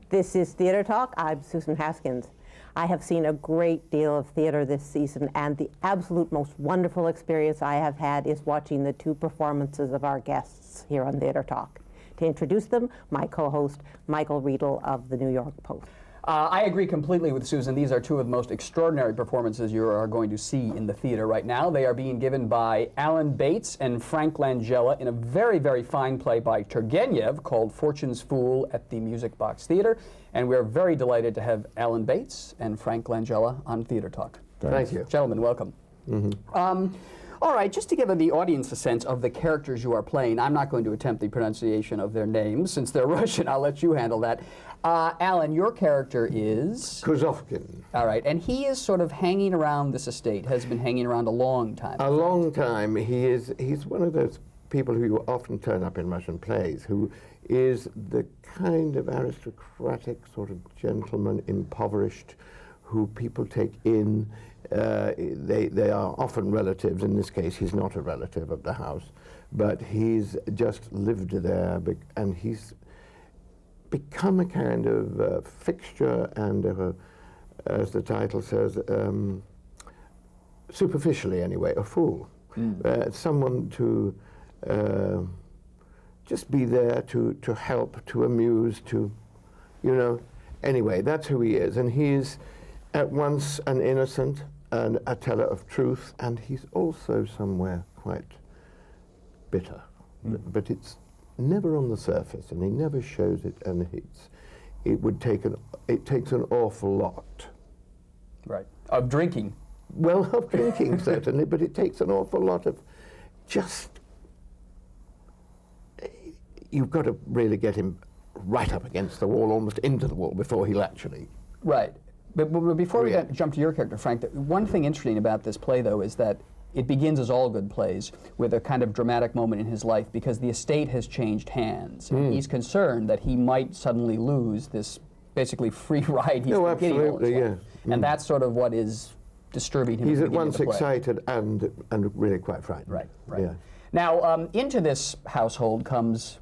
This is Theater Talk. I'm Susan Haskins. I have seen a great deal of theater this season, and the absolute most wonderful experience I have had is watching the two performances of our guests here on Theater Talk. To introduce them, my co-host, Michael Riedel of the New York Post. I agree completely with Susan. These are two of the most extraordinary performances you are going to see in the theater right now. They are being given by Alan Bates and Frank Langella in a very, very fine play by Turgenev called Fortune's Fool at the Music Box Theater. And we're very delighted to have Alan Bates and Frank Langella on Theater Talk. Thank you. Gentlemen, welcome. Mm-hmm. All right, just to give the audience a sense of the characters you are playing, I'm not going to attempt the pronunciation of their names since they're Russian. I'll let you handle that. Alan, your character is? Kuzovkin. All right, and he is sort of hanging around this estate, has been hanging around a long time. A long time. He's one of those people who often turn up in Russian plays, who is the kind of aristocratic sort of gentleman, impoverished, who people take in. They are often relatives. In this case, he's not a relative of the house, but he's just lived there, and he's become a kind of fixture and, as the title says, superficially anyway, a fool. Someone to just be there to help, to amuse, to, you know. Anyway, that's who he is, and he's at once an innocent and a teller of truth, and he's also somewhere quite bitter. But it's never on the surface, and he never shows it, and it takes an awful lot. Right. Of drinking. Well, of drinking, certainly, but it takes an awful lot of just, you've got to really get him right up against the wall, almost into the wall, before he'll actually... Right. But before we jump to your character, Frank, one thing interesting about this play, though, is that it begins, as all good plays, with a kind of dramatic moment in his life because the estate has changed hands. And he's concerned that he might suddenly lose this basically free ride he's been getting all his life. And that's sort of what is disturbing him. He's at once excited and really quite frightened. Right, right. Yeah. Now, into this household comes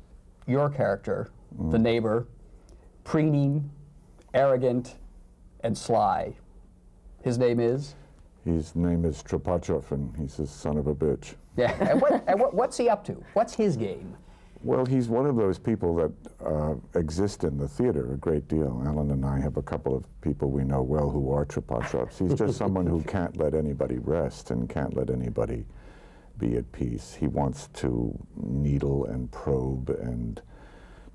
your character, the neighbor, preening, arrogant, and sly. His name is? His name is Trapachov, and he's a son of a bitch. Yeah, and what's he up to? What's his game? Well, he's one of those people that exist in the theater a great deal. Alan and I have a couple of people we know well who are Trapachovs. He's just someone who can't let anybody rest and can't let anybody be at peace. He wants to needle and probe and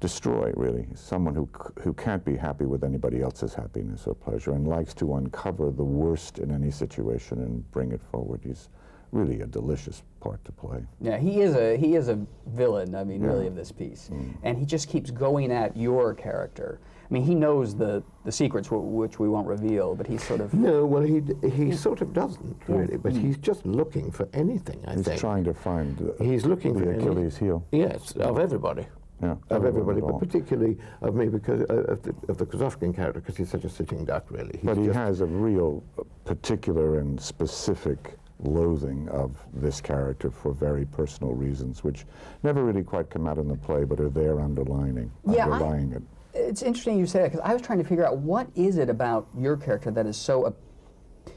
destroy, really. Someone who can't be happy with anybody else's happiness or pleasure and likes to uncover the worst in any situation and bring it forward. He's really a delicious part to play. Yeah, he is a villain, I mean, really, of this piece. And he just keeps going at your character. I mean, he knows the secrets which we won't reveal, but he's sort of... No, well, he sort of doesn't, really, but he's just looking for anything, I think. He's trying to find he's looking the for Achilles heel. Yes, of everybody. Yeah, of everybody, but particularly of me because of the Kuzovkin character, because he's such a sitting duck, really. But he has a real particular and specific loathing of this character for very personal reasons, which never really quite come out in the play, but are there underlying it. It's interesting you say that, because I was trying to figure out what is it about your character that is so,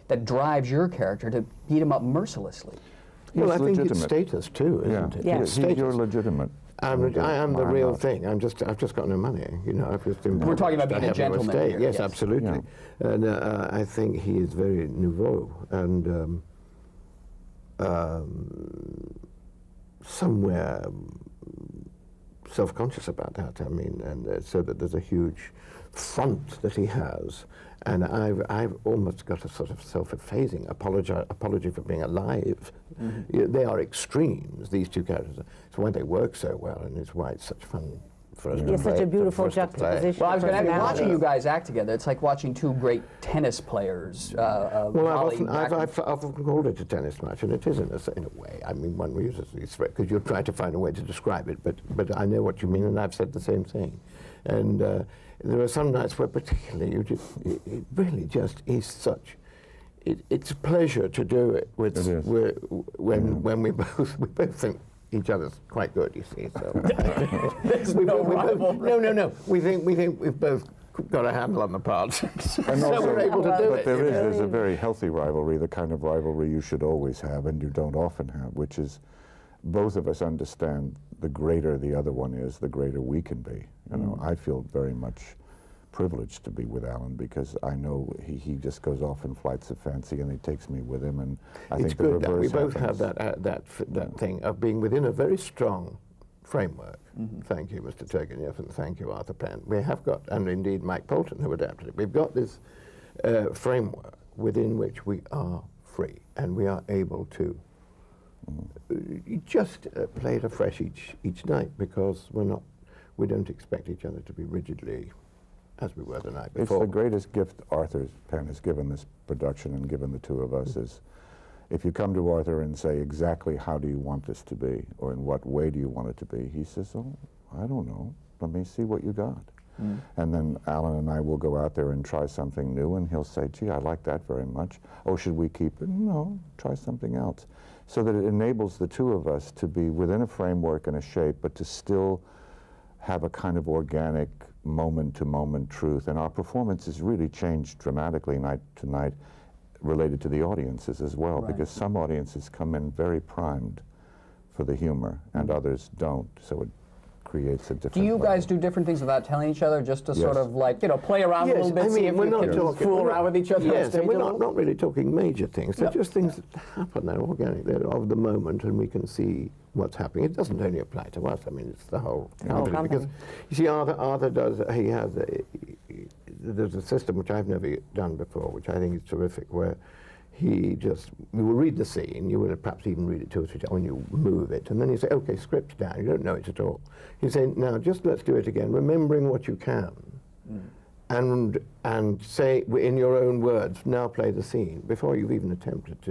that drives your character to beat him up mercilessly? Well, I think it's status too, isn't it? Yeah, you're legitimate. I am the real thing. I've just got no money. You know, I've just we're talking about being a gentleman here. Yes, absolutely. Yeah. And I think he is very nouveau and somewhere self-conscious about that. I mean, and so that there's a huge front that he has, and I've almost got a sort of self-effacing apology for being alive. They are extremes, these two characters. It's why they work so well, and it's why it's such fun for us to play. It's such a beautiful juxtaposition. Well, I was going to watching you guys act together. It's like watching two great tennis players. Well, I've often called it a tennis match, and it is in a way. I mean, one uses these because you're trying to find a way to describe it, but I know what you mean, and I've said the same thing. And there are some nights where particularly it really just is such. It's a pleasure to do it with when we both think each other's quite good, you see. So There's no rival. No. We think we've both got a handle on the parts. And So also, we're able to do but it. there's a very healthy rivalry, the kind of rivalry you should always have and you don't often have, which is both of us understand the greater the other one is, the greater we can be. You know, I feel very much privileged to be with Alan because I know he just goes off in flights of fancy and he takes me with him, and I It's think the good that we reverse both happens. have that thing of being within a very strong framework. Thank you, Mr. Turgenev, and thank you, Arthur Penn. We have got, and indeed Mike Bolton, who adapted it, we've got this framework within which we are free, and we are able to just play it afresh each night, because we don't expect each other to be rigidly as we were the night before. It's the greatest gift Arthur Penn has given this production and given the two of us is, if you come to Arthur and say exactly how do you want this to be, or in what way do you want it to be, he says, oh, I don't know, let me see what you got. And then Alan and I will go out there and try something new, and he'll say, gee, I like that very much. Oh, should we keep it? No, try something else. So that it enables the two of us to be within a framework and a shape, but to still have a kind of organic moment-to-moment truth. And our performance has really changed dramatically night to night, related to the audiences as well, because some audiences come in very primed for the humor, and others don't. So it creates a different. Do you level. guys do different things without telling each other, just to Yes. sort of like, you know, play around a little bit, see if we're you not can talking, fool we're around not- with each other? on Yes, stage and we're a little? not really talking major things. They're just things that happen. They're organic. They're of the moment, and we can see what's happening. It doesn't only apply to us. I mean, it's the whole company. Because company. you see, Arthur does. He has. There's a system which I've never done before, which I think is terrific, where we will read the scene, you will perhaps even read it 2 or 3 times when you move it, and then you say, okay, script's down, you don't know it at all. You say, now just let's do it again, remembering what you can, and say in your own words, now play the scene, before you've even attempted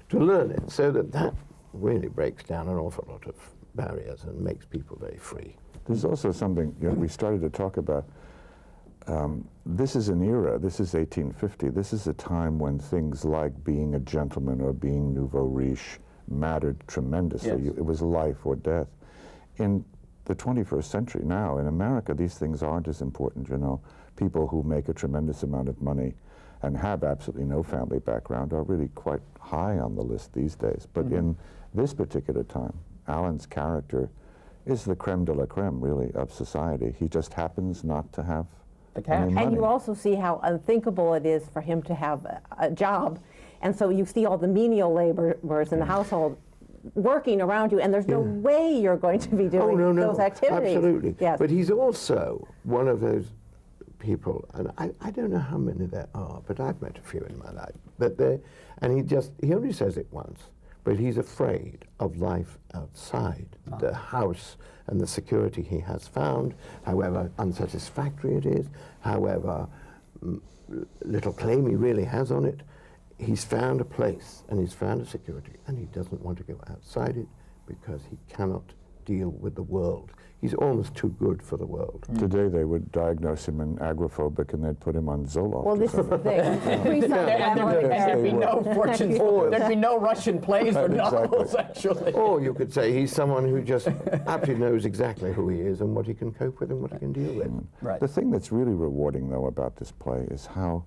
to learn it, so that really breaks down an awful lot of barriers and makes people very free. There's also something we started to talk about. This is an era, this is 1850, this is a time when things like being a gentleman or being nouveau riche mattered tremendously. Yes. It was life or death. In the 21st century now, in America, these things aren't as important, you know. People who make a tremendous amount of money and have absolutely no family background are really quite high on the list these days. But in this particular time, Alan's character is the creme de la creme, really, of society. He just happens not to have The cash. any money. And you also see how unthinkable it is for him to have a job. And so you see all the menial laborers in the household working around you, and there's no way you're going to be doing those activities. Absolutely. Yes. But he's also one of those people, and I don't know how many there are, but I've met a few in my life. But he only says it once, but he's afraid of life outside the house and the security he has found, however unsatisfactory it is, however little claim he really has on it. He's found a place and he's found a security, and he doesn't want to go outside it because he cannot deal with the world. He's almost too good for the world. Today they would diagnose him in agoraphobic and they'd put him on Zoloft. Well, or this is the something. thing. And there'd be no fortunes, there'd be no Russian plays or novels, actually. Or you could say he's someone who just absolutely knows exactly who he is and what he can cope with and what he can deal with. Right. The thing that's really rewarding, though, about this play is how,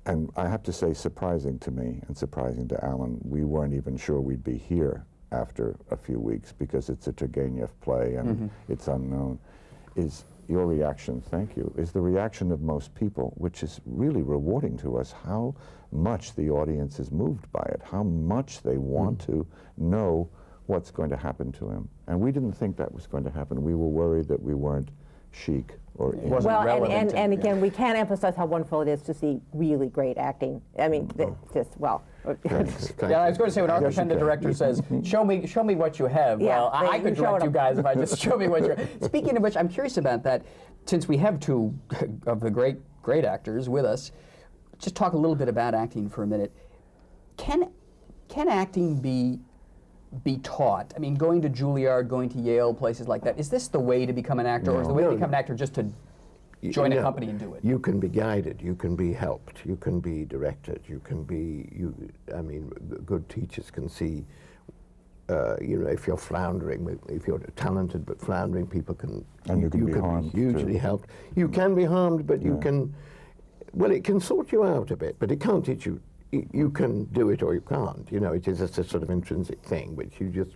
and I have to say surprising to me and surprising to Alan, we weren't even sure we'd be here after a few weeks because it's a Turgenev play and it's unknown, is your reaction, thank you, is the reaction of most people, which is really rewarding to us, how much the audience is moved by it, how much they want to know what's going to happen to him. And we didn't think that was going to happen. We were worried that we weren't chic or in. wasn't Well, relevant and and- again, we can't emphasize how wonderful it is to see really great acting. I mean, just, well. Yeah, I was going to say, when Arthur Yes, you Penn, the can. director, says, show me what you have. Yeah, Well, I you could showed direct you him. guys if I just show me what you have. Speaking of which, I'm curious about that. Since we have two of the great actors with us, just talk a little bit about acting for a minute. Can acting be taught? I mean, going to Juilliard, going to Yale, places like that, is this the way to become an actor, or is the way to No. become an actor just to join a company and do it? You can be guided, you can be helped, you can be directed, you can be, good teachers can see if you're floundering, if you're talented but floundering, people can, And you can be harmed, hugely too. helped. You can be harmed, but you can, well, it can sort you out a bit, but it can't teach you. You can do it or you can't. It is just a sort of intrinsic thing, which you just,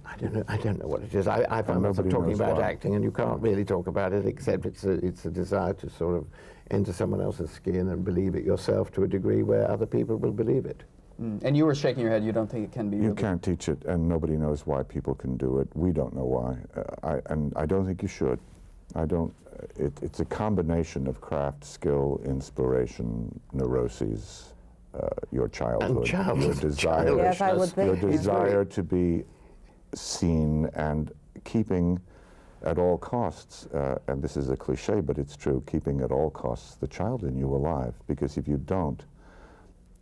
I don't know what it is. I find myself nobody talking knows about why. acting, and you can't really talk about it except it's a desire to sort of enter someone else's skin and believe it yourself to a degree where other people will believe it. And you were shaking your head. You don't think it can be? You really? can't teach it, and nobody knows why people can do it. We don't know why, and I don't think you should. I don't. It's a combination of craft, skill, inspiration, neuroses, your childhood, your desire, Yes, I would think. your desire to be seen, and keeping at all costs. And this is a cliche, but it's true. Keeping at all costs the child in you alive, because if you don't.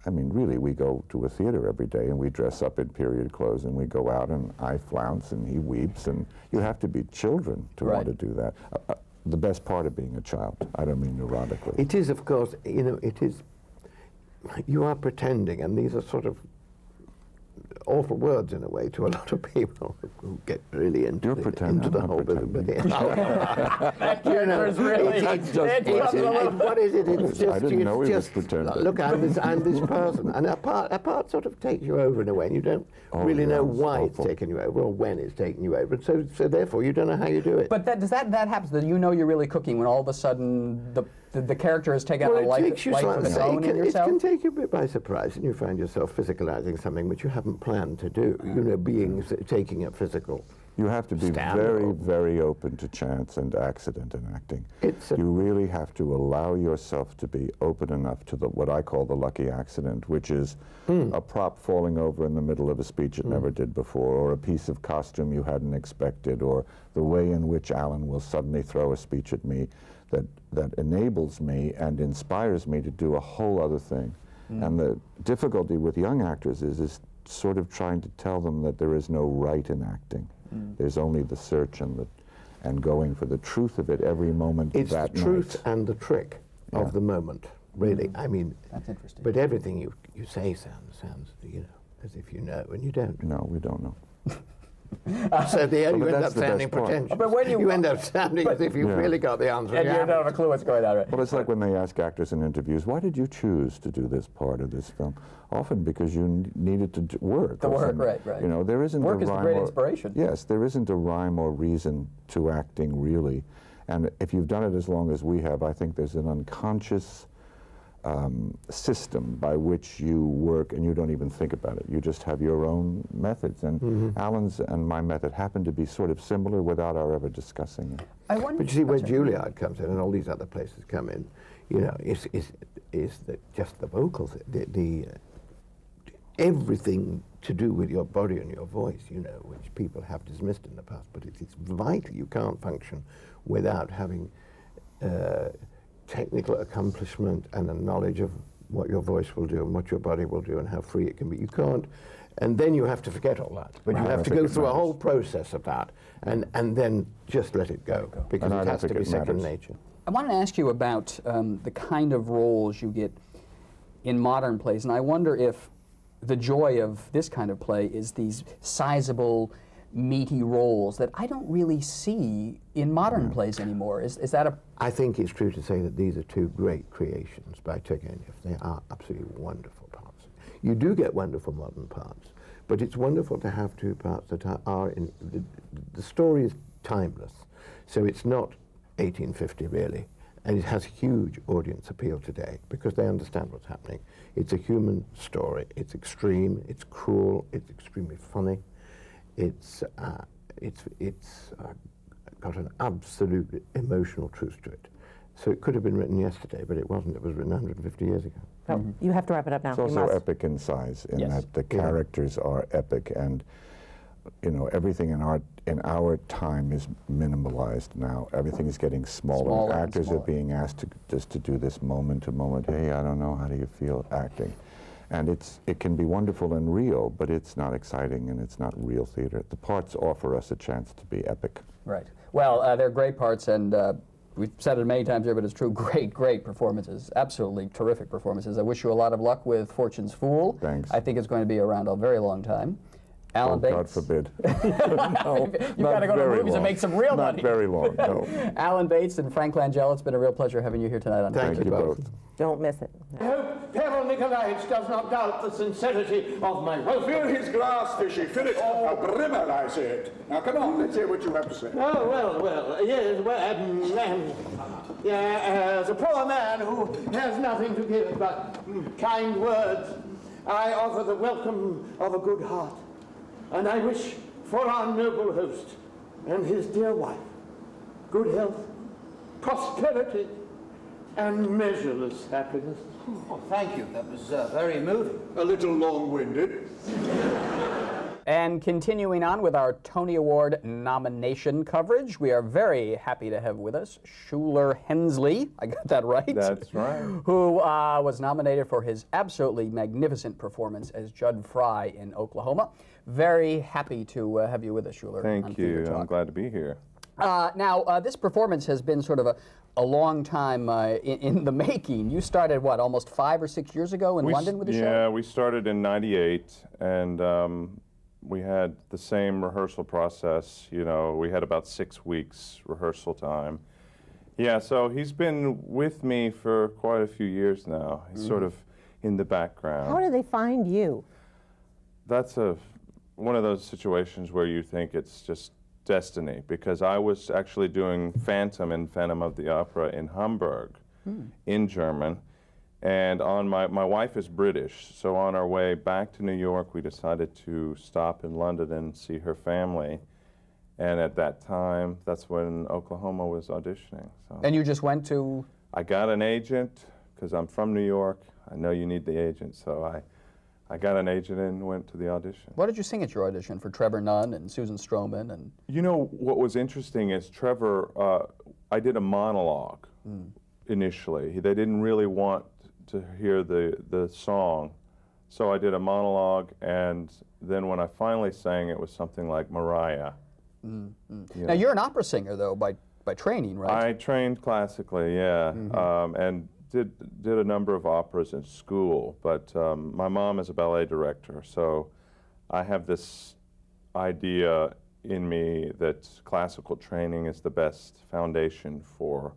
I mean, really, we go to a theater every day and we dress up in period clothes and we go out and I flounce and he weeps, and you have to be children to want to do that. The best part of being a child, I don't mean neurotically. It is, of course, it is, you are pretending, and these are sort of awful words in a way to a lot of people who get really into You're the pretending, I'm not pretending. That character is really. What is it? It's just, I didn't know he was just, pretending. look, I'm this person, and a part sort of takes you over in a way, and you don't really know why it's taken you over or when it's taken you over, and so therefore you don't know how you do it. But does that happens? That you're really cooking when all of a sudden the character has taken on a life of its own in yourself? It can take you a bit by surprise, and you find yourself physicalizing something which you haven't planned to do. Taking a physical. You have to be very, very open to chance and accident in acting. You really have to allow yourself to be open enough to what I call the lucky accident, which is a prop falling over in the middle of a speech it never did before, or a piece of costume you hadn't expected, or the way in which Alan will suddenly throw a speech at me that enables me and inspires me to do a whole other thing. And the difficulty with young actors is sort of trying to tell them that there is no right in acting. There's only the search and going for the truth of it every moment. It's that the truth night. and the trick of the moment, really. I mean, That's interesting. But everything you say sounds as if you know, and you don't. No, we don't know. So you end that's up the sounding best part. pretentious. But when you end up sounding as if you've really got the answer. And you don't have a clue what's going on. Right? Well, it's like when they ask actors in interviews, why did you choose to do this part of this film? Often because you needed to work. The or work, something. right. There isn't Work a is the rhyme great or, inspiration. Yes, there isn't a rhyme or reason to acting, really. And if you've done it as long as we have, I think there's an unconscious system by which you work, and you don't even think about it. You just have your own methods, and Alan's and my method happen to be sort of similar without our ever discussing it. But you see, where Juilliard comes in and all these other places come in, is just the vocals, everything to do with your body and your voice, which people have dismissed in the past, but it's vital. You can't function without having technical accomplishment and a knowledge of what your voice will do and what your body will do and how free it can be. You can't, and then you have to forget all that. But you have to go through a whole process of that and then just let it go, because it has to be second nature. I want to ask you about the kind of roles you get in modern plays, and I wonder if the joy of this kind of play is these sizable, meaty roles that I don't really see in modern plays anymore. Is that a... I think it's true to say that these are two great creations by Turgenev. They are absolutely wonderful parts. You do get wonderful modern parts, but it's wonderful to have two parts that are in... The story is timeless, so it's not 1850 really, and it has huge audience appeal today because they understand what's happening. It's a human story. It's extreme, it's cruel, it's extremely funny. It's got an absolute emotional truth to it. So it could have been written yesterday, but it wasn't. It was written 150 years ago. So you have to wrap it up now. It's also epic in size, in that the characters are epic, and everything in our time is minimalized now. Everything is getting smaller. Actors are being asked to do this moment to moment. Hey, I don't know, how do you feel acting? And it can be wonderful and real, but it's not exciting and it's not real theater. The parts offer us a chance to be epic. Right. Well, they're great parts, and we've said it many times here, but it's true. Great performances. Absolutely terrific performances. I wish you a lot of luck with Fortune's Fool. Thanks. I think it's going to be around a very long time. Alan Bates. God forbid. No, you've got to go to the movies and make some real money. Not very long, no. Alan Bates and Frank Langella, it's been a real pleasure having you here tonight on Thank you both. Don't miss it. I hope Pavel Nikolaevich does not doubt the sincerity of my welfare. Fill his glass, Fishy. Fill it. A brimmer, I said. Now, come on, let's hear what you have to say. Oh, well, yes, as a poor man who has nothing to give but kind words, I offer the welcome of a good heart. And I wish for our noble host and his dear wife good health, prosperity, and measureless happiness. Oh, thank you. That was very moving. A little long-winded. And continuing on with our Tony Award nomination coverage, we are very happy to have with us Shuler Hensley, I got that right? That's right. Who was nominated for his absolutely magnificent performance as Jud Fry in Oklahoma. Very happy to have you with us, Shuler. Thank you. I'm glad to be here. Now, this performance has been sort of a long time in the making. You started, what, almost 5 or 6 years ago in London with the show? Yeah, we started in '98, and we had the same rehearsal process. You know, we had about 6 weeks rehearsal time. Yeah, so he's been with me for quite a few years now. He's sort of in the background. How do they find you? That's one of those situations where you think it's just destiny, because I was actually doing Phantom in Phantom of the Opera in Hamburg, in German, and my wife is British, so on our way back to New York, we decided to stop in London and see her family, and at that time, that's when Oklahoma was auditioning. So And you just went to... I got an agent, because I'm from New York. I know you need the agent, so I got an agent and went to the audition. What did you sing at your audition for Trevor Nunn and Susan Stroman? And You know, what was interesting is Trevor, I did a monologue initially. They didn't really want to hear the song, so I did a monologue, and then when I finally sang, it was something like Mariah. Now, you're an opera singer, though, by training, right? I trained classically, yeah, and did a number of operas in school, but my mom is a ballet director, so I have this idea in me that classical training is the best foundation for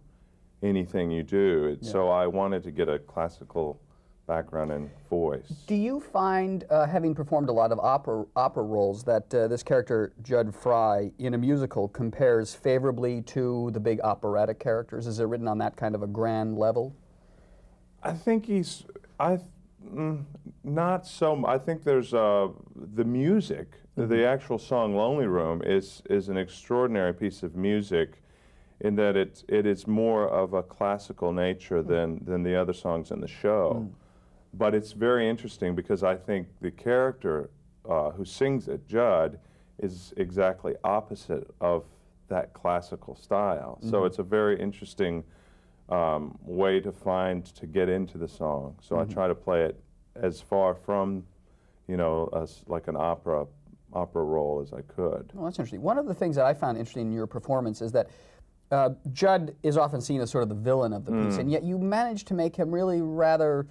anything you do. So I wanted to get a classical background in voice. Do you find, having performed a lot of opera roles, that this character, Jud Fry, in a musical compares favorably to the big operatic characters? Is it written on that kind of a grand level? I think not so. I think there's the music, the actual song "Lonely Room" is an extraordinary piece of music, in that it is more of a classical nature than the other songs in the show. But it's very interesting because I think the character who sings it, Jud, is exactly opposite of that classical style. So it's a very interesting way to get into the song. So I try to play it as far from, like an opera role as I could. Well, that's interesting. One of the things that I found interesting in your performance is that Jud is often seen as sort of the villain of the piece, and yet you managed to make him really rather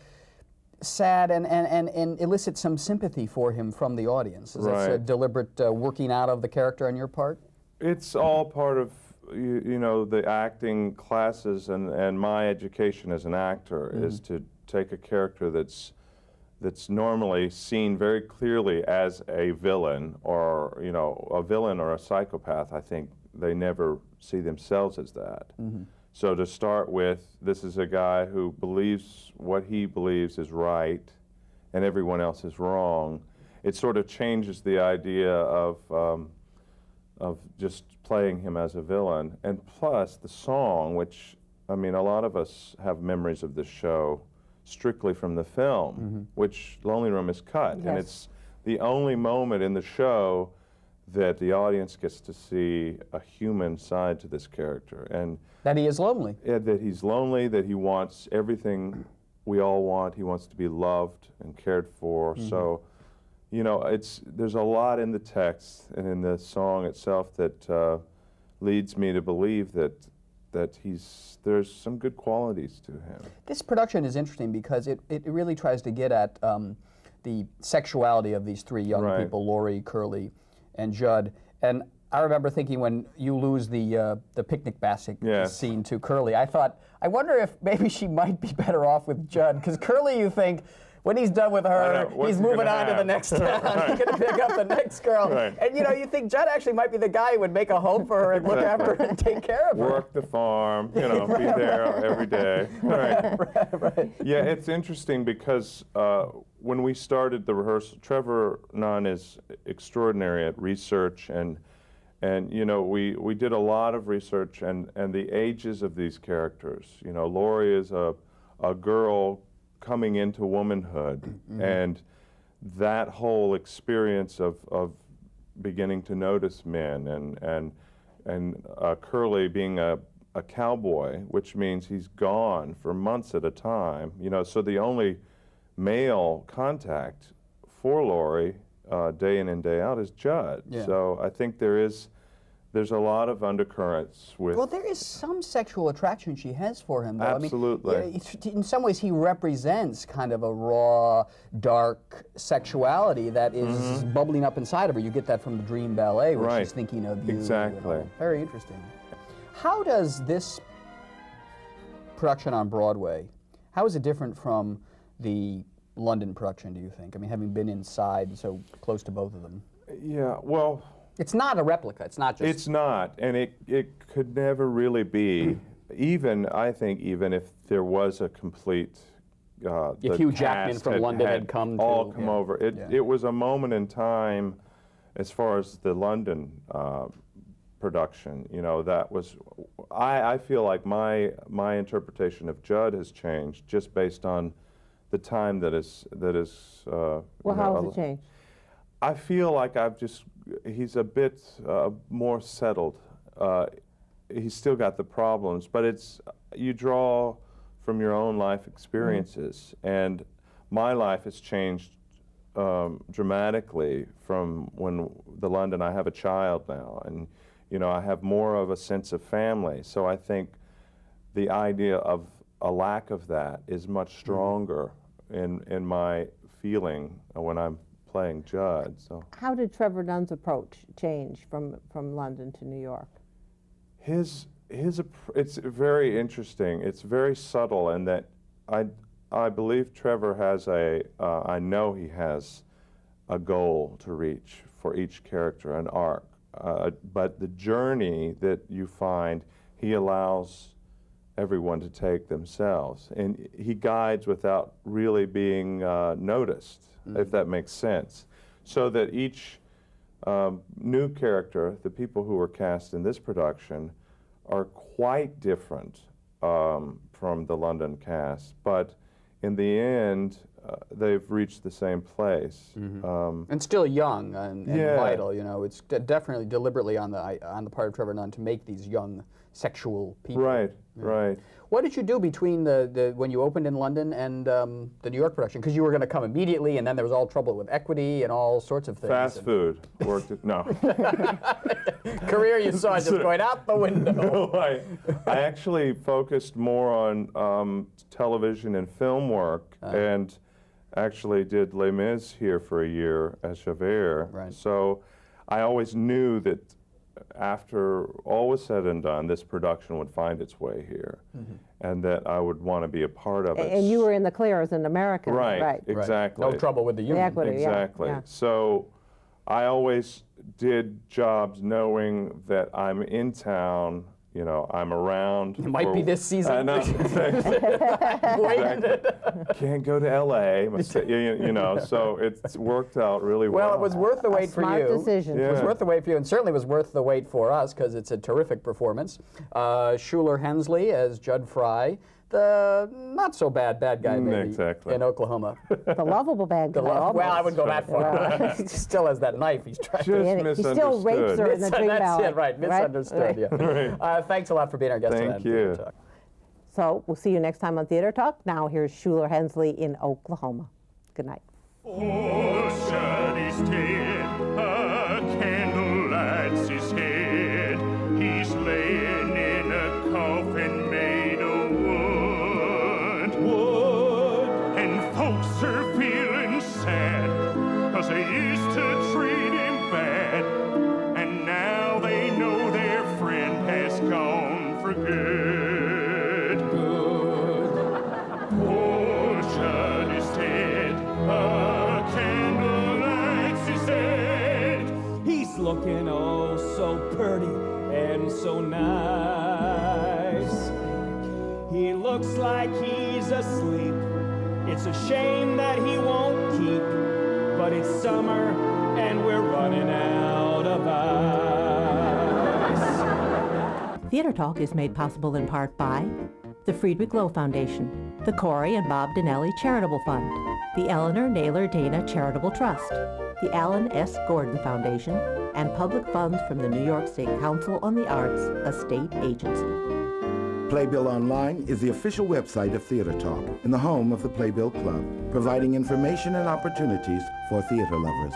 sad and elicit some sympathy for him from the audience. Is that a deliberate working out of the character on your part? It's all part of the acting classes and my education as an actor is to take a character that's normally seen very clearly as a villain or a psychopath. I think they never see themselves as that. So to start with, this is a guy who believes what he believes is right and everyone else is wrong. It sort of changes the idea of just playing him as a villain. And plus the song, which, a lot of us have memories of this show strictly from the film, which Lonely Room is cut. Yes. And it's the only moment in the show that the audience gets to see a human side to this character. And That he is lonely. that he's lonely, that he wants everything we all want. He wants to be loved and cared for. So, there's a lot in the text and in the song itself that leads me to believe that there's some good qualities to him. This production is interesting because it really tries to get at the sexuality of these three young people, Laurie, Curly, and Jud. And I remember thinking when you lose the picnic basket scene to Curly, I thought, I wonder if maybe she might be better off with Jud, because Curly, you think, when he's done with her, he's moving on to the next town. He's going to pick up the next girl. And you think Jud actually might be the guy who would make a home for her and look after her and take care of her. Work the farm, be there every day. Yeah, it's interesting because when we started the rehearsal, Trevor Nunn is extraordinary at research, and we did a lot of research, and the ages of these characters. Laurie is a girl coming into womanhood, and that whole experience of beginning to notice men, and Curly being a cowboy, which means he's gone for months at a time. So the only male contact for Laurie day in and day out is Jud. So I think there's a lot of undercurrents with... Well, there is some sexual attraction she has for him, though. Absolutely. I mean, in some ways, he represents kind of a raw, dark sexuality that is bubbling up inside of her. You get that from the Dream Ballet, where she's thinking of you. Exactly. Very interesting. How does this production on Broadway, how is it different from the London production, do you think? I mean, having been inside so close to both of them. Yeah, well... It's not a replica. It's not just... It's not, and it could never really be, I think even if there was a complete... if Hugh Jackman from London had come over. It was a moment in time, as far as the London production, that was... I feel like my interpretation of Jud has changed just based on the time that is... Well, how has it changed? I feel like he's a bit more settled. He's still got the problems, but you draw from your own life experiences, and my life has changed dramatically from when the London. I have a child now, and I have more of a sense of family. So I think the idea of a lack of that is much stronger in my feeling when I'm playing Jud. So how did Trevor Nunn's approach change from London to New York? It's very interesting. It's very subtle, in that I believe Trevor has I know he has a goal to reach for each character, an arc. But the journey that you find, he allows everyone to take themselves, and he guides without really being noticed, if that makes sense. So that each new character, the people who were cast in this production, are quite different from the London cast, but in the end, they've reached the same place. And still young and vital. It's definitely deliberately on the part of Trevor Nunn to make these young sexual people. Right. What did you do between when you opened in London and the New York production? Because you were going to come immediately, and then there was all trouble with equity and all sorts of things. Fast food worked. No. Career you saw just going out the window. No, I actually focused more on television and film work, and actually did Les Mis here for a year as Javert. Right. So I always knew that after all was said and done, this production would find its way here, and that I would want to be a part of it. And you were in the clear as an American. Right. Exactly. No trouble with the union. Exactly. Yeah. So I always did jobs knowing that I'm in town, I'm around. It might be this season. Exactly. Can't go to L.A., so it's worked out really well. Well, it was worth the wait for you. Smart decision. It was worth the wait for you, and certainly was worth the wait for us, because it's a terrific performance. Shuler Hensley as Jud Fry, the not-so-bad guy, maybe, exactly. in Oklahoma. The lovable bad guy. Well, I wouldn't go that far. He still has that knife he's trying to... Just He still rapes her in the dream That's ballet. it, right. Misunderstood, yeah. Thanks a lot for being our guest Thank today. you. Talk. So we'll see you next time on Theater Talk. Now here's Shuler Hensley in Oklahoma. Good night. Oh, Jud is dead, a candle lights his head. He's laying in a coffin made of wood. And folks are feeling sad. sturdy and so nice. He looks like he's asleep. It's a shame that he won't keep, but it's summer and we're running out of ice. Theater Talk is made possible in part by the Friedrich Loewe Foundation, the Corey and Bob Dinelli Charitable Fund, the Eleanor Naylor Dana Charitable Trust, the Alan S. Gordon Foundation, and public funds from the New York State Council on the Arts, a state agency. Playbill Online is the official website of Theater Talk and the home of the Playbill Club, providing information and opportunities for theater lovers.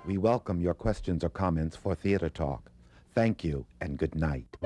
We welcome your questions or comments for Theater Talk. Thank you and good night.